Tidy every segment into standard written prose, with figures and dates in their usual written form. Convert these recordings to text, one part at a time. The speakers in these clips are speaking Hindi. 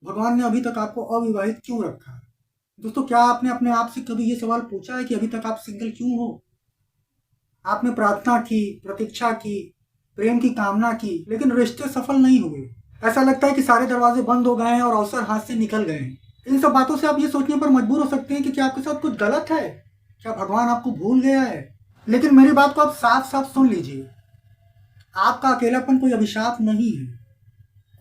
भगवान ने अभी तक आपको अविवाहित क्यों रखा है? दोस्तों, क्या आपने अपने आप से कभी ये सवाल पूछा है कि अभी तक आप सिंगल क्यों हो? आपने प्रार्थना की, प्रतीक्षा की, प्रेम की कामना की, लेकिन रिश्ते सफल नहीं हुए। ऐसा लगता है कि सारे दरवाजे बंद हो गए हैं और अवसर हाथ से निकल गए हैं। इन सब बातों से आप ये सोचने पर मजबूर हो सकते हैं कि क्या आपके साथ कुछ गलत है, क्या भगवान आपको भूल गया है। लेकिन मेरी बात को आप साफ साफ सुन लीजिए। आपका अकेलापन कोई अभिशाप नहीं है,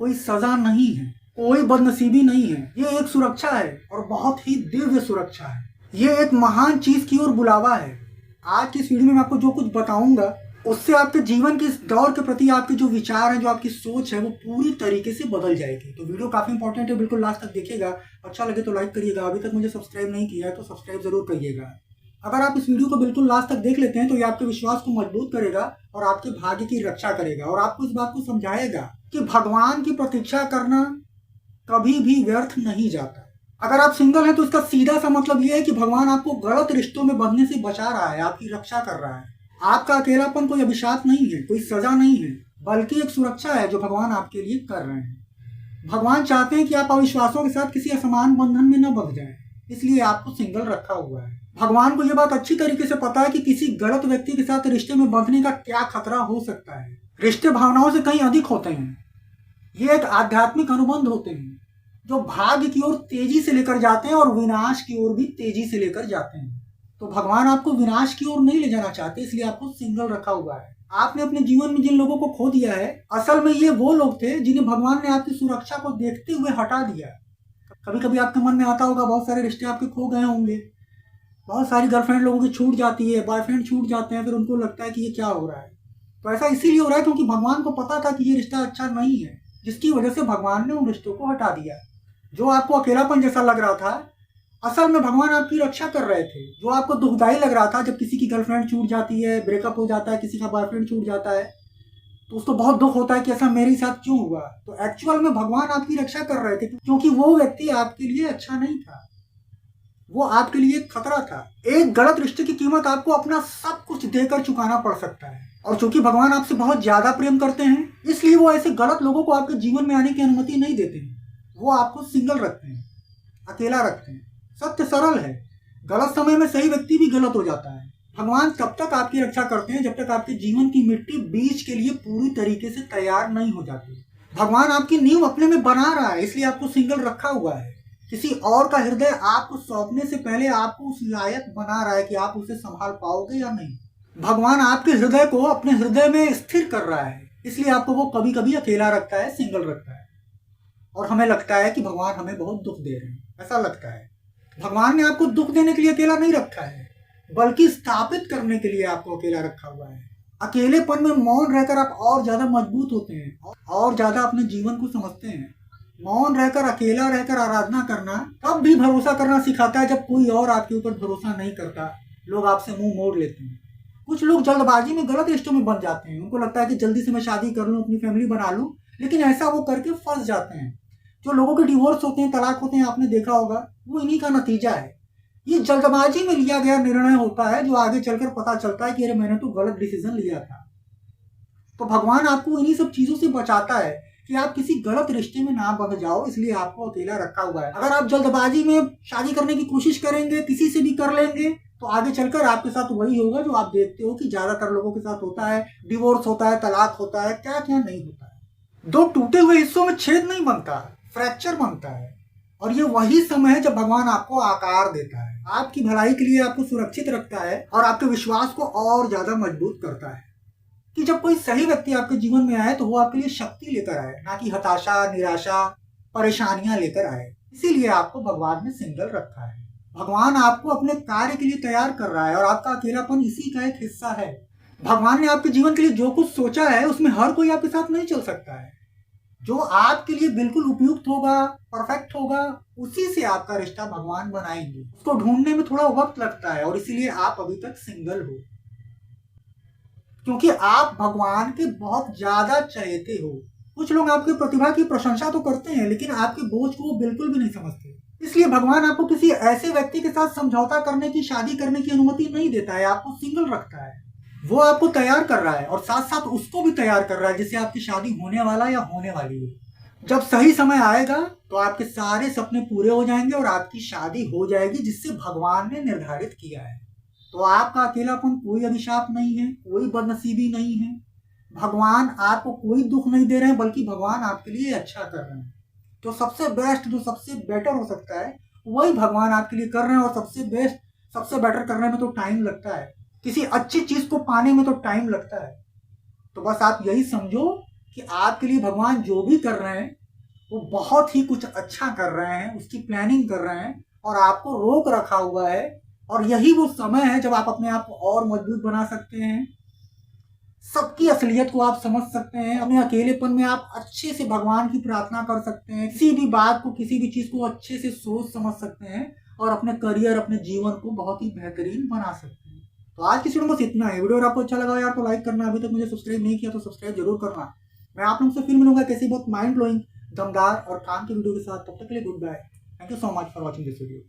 कोई सजा नहीं है, कोई बदनसीबी नहीं है। ये एक सुरक्षा है, और बहुत ही दिव्य सुरक्षा है। ये एक महान चीज की ओर बुलावा है। आज की इस वीडियो में मैं आपको जो कुछ बताऊंगा, उससे आपके जीवन के इस दौर के प्रति आपके जो विचार हैं, जो आपकी सोच है, वो पूरी तरीके से बदल जाएगी। तो वीडियो काफी इंपॉर्टेंट है, बिल्कुल लास्ट तक देखिएगा। अच्छा लगे तो लाइक करिएगा। अभी तक मुझे सब्सक्राइब नहीं किया है तो सब्सक्राइब जरूर करिएगा। अगर आप इस वीडियो को बिल्कुल लास्ट तक देख लेते हैं तो ये आपके विश्वास को मजबूत करेगा और आपके भाग्य की रक्षा करेगा, और आपको इस बात को समझाएगा कि भगवान की प्रतीक्षा करना कभी भी व्यर्थ नहीं जाता। अगर आप सिंगल हैं तो इसका सीधा सा मतलब यह है कि भगवान आपको गलत रिश्तों में बंधने से बचा रहा है, आपकी रक्षा कर रहा है। आपका अकेलापन कोई अभिशाप नहीं है, कोई सजा नहीं है, बल्कि एक सुरक्षा है जो भगवान आपके लिए कर रहे हैं। भगवान चाहते हैं कि आप अविश्वासों के साथ किसी असमान बंधन में न बंध जाएं, इसलिए आपको सिंगल रखा हुआ है। भगवान को यह बात अच्छी तरीके से पता है कि किसी गलत व्यक्ति के साथ रिश्ते में बंधने का क्या खतरा हो सकता है। रिश्ते भावनाओं से कहीं अधिक होते हैं। ये एक आध्यात्मिक अनुबंध होते हैं जो भाग्य की ओर तेजी से लेकर जाते हैं और विनाश की ओर भी तेजी से लेकर जाते हैं। तो भगवान आपको विनाश की ओर नहीं ले जाना चाहते, इसलिए आपको सिंगल रखा हुआ है। आपने अपने जीवन में जिन लोगों को खो दिया है, असल में ये वो लोग थे जिन्हें भगवान ने आपकी सुरक्षा को देखते हुए हटा दिया। कभी कभी आपके मन में आता होगा, बहुत सारे रिश्ते आपके खो गए होंगे, बहुत सारी गर्लफ्रेंड लोगों की छूट जाती है, बॉयफ्रेंड छूट जाते हैं, फिर उनको लगता है कि ये क्या हो रहा है। तो ऐसा इसीलिए हो रहा है क्योंकि भगवान को पता था कि ये रिश्ता अच्छा नहीं है, जिसकी वजह से भगवान ने उन रिश्तों को हटा दिया। जो आपको अकेलापन जैसा लग रहा था, असल में भगवान आपकी रक्षा कर रहे थे। जो आपको दुखदाई लग रहा था, जब किसी की गर्लफ्रेंड छूट जाती है, ब्रेकअप हो जाता है, किसी का बॉयफ्रेंड छूट जाता है, तो उसको बहुत दुख होता है कि ऐसा मेरे साथ क्यों हुआ। तो एक्चुअल में भगवान आपकी रक्षा कर रहे थे, क्योंकि वो व्यक्ति आपके लिए अच्छा नहीं था, वो आपके लिए एक खतरा था। एक गलत रिश्ते की कीमत आपको अपना सब कुछ देकर चुकाना पड़ सकता है, और चूंकि भगवान आपसे बहुत ज्यादा प्रेम करते हैं, इसलिए वो ऐसे गलत लोगों को आपके जीवन में आने की अनुमति नहीं देते हैं। वो आपको सिंगल रखते हैं, अकेला रखते हैं। सत्य सरल है, गलत समय में सही व्यक्ति भी गलत हो जाता है। भगवान तब तक आपकी रक्षा करते हैं जब तक आपके जीवन की मिट्टी बीज के लिए पूरी तरीके से तैयार नहीं हो जाती। भगवान आपकी नींव अपने में बना रहा है, इसलिए आपको सिंगल रखा हुआ है। किसी और का हृदय आपको सौंपने से पहले आपको उस लायक बना रहा है कि आप उसे संभाल पाओगे या नहीं। भगवान आपके हृदय को अपने हृदय में स्थिर कर रहा है, इसलिए आपको वो कभी कभी अकेला रखता है, सिंगल रखता है। और हमें लगता है कि भगवान हमें बहुत दुख दे रहे हैं, ऐसा लगता है। भगवान ने आपको दुख देने के लिए अकेला नहीं रखा है, बल्कि स्थापित करने के लिए आपको अकेला रखा हुआ है। अकेलेपन में मौन रहकर आप और ज्यादा मजबूत होते हैं और ज्यादा अपने जीवन को समझते हैं। मौन रहकर, अकेला रहकर आराधना करना तब भी भरोसा करना सिखाता है जब कोई और आपके ऊपर भरोसा नहीं करता, लोग आपसे मुंह मोड़ लेते हैं। कुछ लोग जल्दबाजी में गलत रिश्तों में बन जाते हैं। उनको लगता है कि जल्दी से मैं शादी कर लूं, अपनी फैमिली बना लूं, लेकिन ऐसा वो करके फंस जाते हैं। जो लोगों के डिवोर्स होते हैं, तलाक होते हैं, आपने देखा होगा, वो इन्हीं का नतीजा है। ये जल्दबाजी में लिया गया निर्णय होता है, जो आगे चलकर पता चलता है कि अरे मैंने तो गलत डिसीजन लिया था। तो भगवान आपको इन्हीं सब चीजों से बचाता है कि आप किसी गलत रिश्ते में ना बंध जाओ, इसलिए आपको अकेला रखा हुआ है। अगर आप जल्दबाजी में शादी करने की कोशिश करेंगे, किसी से भी कर लेंगे, तो आगे चलकर आपके साथ वही होगा जो आप देखते हो कि ज्यादातर लोगों के साथ होता है। डिवोर्स होता है, तलाक होता है, क्या क्या नहीं होता है। दो टूटे हुए हिस्सों में छेद नहीं बनता, फ्रैक्चर बनता है। और ये वही समय है जब भगवान आपको आकार देता है, आपकी भलाई के लिए आपको सुरक्षित रखता है और आपके विश्वास को और ज्यादा मजबूत करता है। कि जब कोई सही व्यक्ति आपके जीवन में आए तो वो आपके लिए शक्ति लेकर आए, ना कि हताशा, निराशा, परेशानियां लेकर आए। इसीलिए आपको भगवान ने सिंगल रखा है। भगवान आपको अपने कार्य के लिए तैयार कर रहा है, और आपका अकेलापन इसी का एक हिस्सा है। भगवान ने आपके जीवन के लिए जो कुछ सोचा है, उसमें हर कोई आपके साथ नहीं चल सकता है। जो आपके लिए बिल्कुल उपयुक्त होगा, परफेक्ट होगा, उसी से आपका रिश्ता भगवान बनाएंगे। उसको ढूंढने में थोड़ा वक्त लगता है, और इसीलिए आप अभी तक सिंगल हो, क्योंकि आप भगवान के बहुत ज्यादा चहेते हो। कुछ लोग आपकी प्रतिभा की प्रशंसा तो करते हैं, लेकिन आपके बोझ को वो बिल्कुल भी नहीं समझते। इसलिए भगवान आपको किसी ऐसे व्यक्ति के साथ समझौता करने की, शादी करने की अनुमति नहीं देता है, आपको सिंगल रखता है। वो आपको तैयार कर रहा है और साथ साथ उसको भी तैयार कर रहा है जिससे आपकी शादी होने वाला या होने वाली है। जब सही समय आएगा तो आपके सारे सपने पूरे हो जाएंगे और आपकी शादी हो जाएगी जिससे भगवान ने निर्धारित किया है। तो आपका अकेलापन कोई अभिशाप नहीं है, कोई बदनसीबी नहीं है। भगवान आपको कोई दुख नहीं दे रहे हैं, बल्कि भगवान आपके लिए अच्छा कर रहे हैं। तो सबसे बेस्ट, जो सबसे बेटर हो सकता है, वही भगवान आपके लिए कर रहे हैं। और सबसे बेस्ट, सबसे बेटर करने में तो टाइम लगता है, किसी अच्छी चीज को पाने में तो टाइम लगता है। तो बस आप यही समझो कि आपके लिए भगवान जो भी कर रहे हैं वो बहुत ही कुछ अच्छा कर रहे हैं, उसकी प्लानिंग कर रहे हैं और आपको रोक रखा हुआ है। और यही वो समय है जब आप अपने आप को और मजबूत बना सकते हैं, सबकी असलियत को आप समझ सकते हैं, अपने अकेलेपन में आप अच्छे से भगवान की प्रार्थना कर सकते हैं, किसी भी बात को, किसी भी चीज को अच्छे से सोच समझ सकते हैं और अपने करियर, अपने जीवन को बहुत ही बेहतरीन बना सकते हैं। तो आज की वीडियो में बस इतना है। वीडियो अगर आपको अच्छा लगा यार तो लाइक करना, अभी तक मुझे सब्सक्राइब नहीं किया तो सब्सक्राइब जरूर करना। मैं आप लोगों से फिर मिलूंगा कैसी बहुत माइंड ब्लोइंग, दमदार और काम की वीडियो के साथ। तब तक के लिए goodbye. Thank you so much for watching this video.